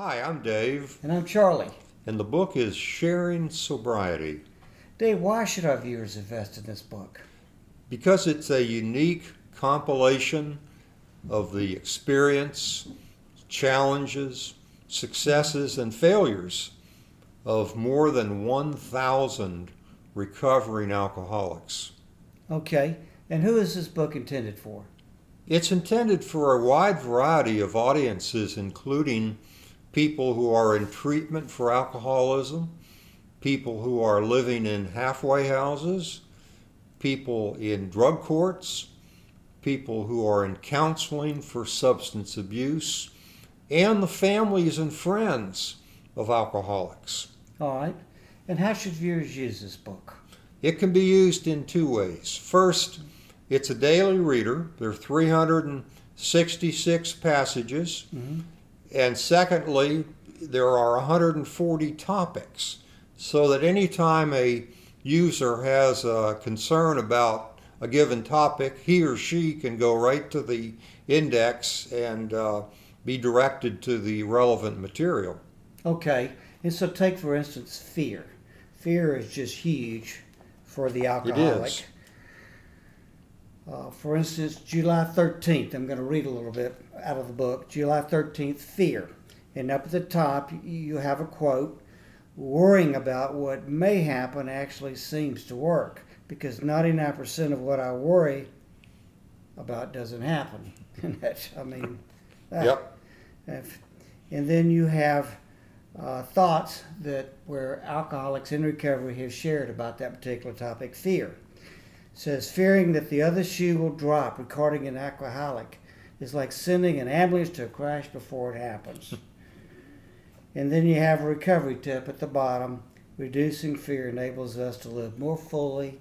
Hi, I'm Dave, And I'm Charlie. and the book is Sharing Sobriety Dave, why should our viewers invest in this book? because it's a unique compilation of the experience, challenges, successes, and failures of more than 1,000 recovering alcoholics. Okay, and who is this book intended for? It's intended for a wide variety of audiences, including people who are in treatment for alcoholism, people who are living in halfway houses, people in drug courts, people who are in counseling for substance abuse, and the families and friends of alcoholics. All right, and how should viewers use this book? It can be used in two ways. First, it's a daily reader. There are 366 passages. And secondly, there are 140 topics, so that anytime a user has a concern about a given topic, he or she can go right to the index and be directed to the relevant material. Okay, and so take for instance fear. Fear is just huge for the alcoholic. It is. For instance, July 13th, I'm going to read a little bit out of the book. July 13th, fear. And up at the top, you have a quote, worrying about what may happen actually seems to work, because 99% of what I worry about doesn't happen. And that's, Yep. And then you have thoughts that where alcoholics in recovery have shared about that particular topic, fear. It says, fearing that the other shoe will drop regarding an alcoholic is like sending an ambulance to a crash before it happens. And then you have a recovery tip at the bottom. Reducing fear enables us to live more fully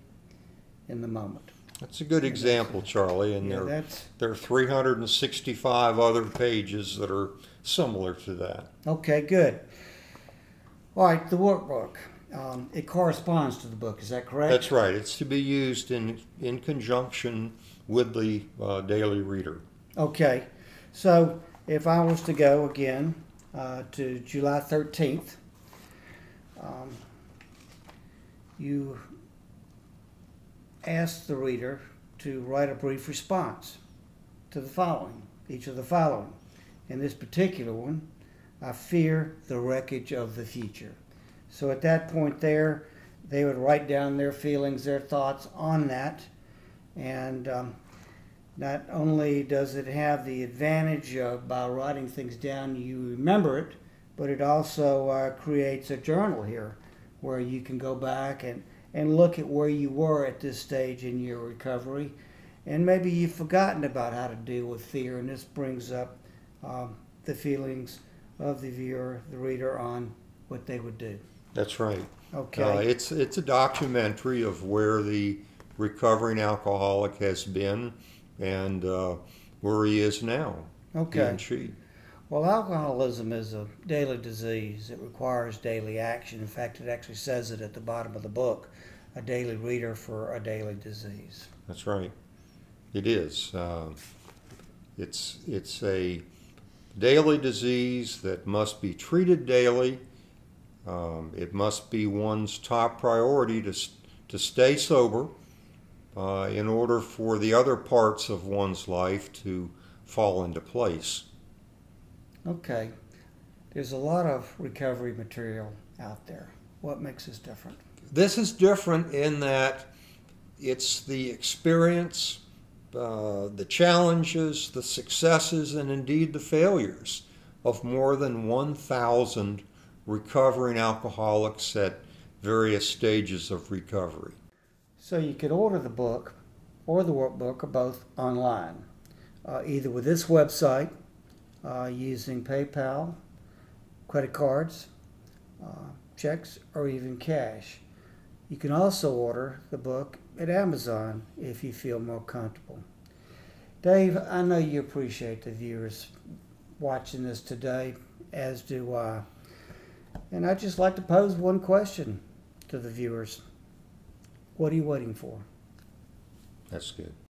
in the moment. That's a good example, Charlie, and Yeah, there are 365 other pages that are similar to that. Okay, good. All right, the workbook. It corresponds to the book, is that correct? That's right. It's to be used in conjunction with the daily reader. Okay, so if I was to go again to July 13th, you ask the reader to write a brief response to the following, each of the following. In this particular one, I fear the wreckage of the future. So at that point there, they would write down their feelings, their thoughts on that. And not only does it have the advantage of, by writing things down, you remember it, but it also creates a journal here where you can go back and look at where you were at this stage in your recovery. And maybe you've forgotten about how to deal with fear, and this brings up the feelings of the viewer, the reader, on what they would do. That's right. Okay. It's a documentary of where the recovering alcoholic has been and where he is now. Okay. He and she. Well, alcoholism is a daily disease. It requires daily action. In fact, it actually says it at the bottom of the book, a daily reader for a daily disease. That's right. It is. It's a daily disease that must be treated daily. It must be one's top priority to stay sober in order for the other parts of one's life to fall into place. Okay. There's a lot of recovery material out there. What makes this different? This is different in that it's the experience, the challenges, the successes, and indeed the failures of more than 1,000 recovering alcoholics at various stages of recovery. So you could order the book or the workbook or both online, either with this website, using PayPal, credit cards, checks, or even cash. You can also order the book at Amazon if you feel more comfortable. Dave, I know you appreciate the viewers watching this today, as do I. And I'd just like to pose one question to the viewers. What are you waiting for? That's good.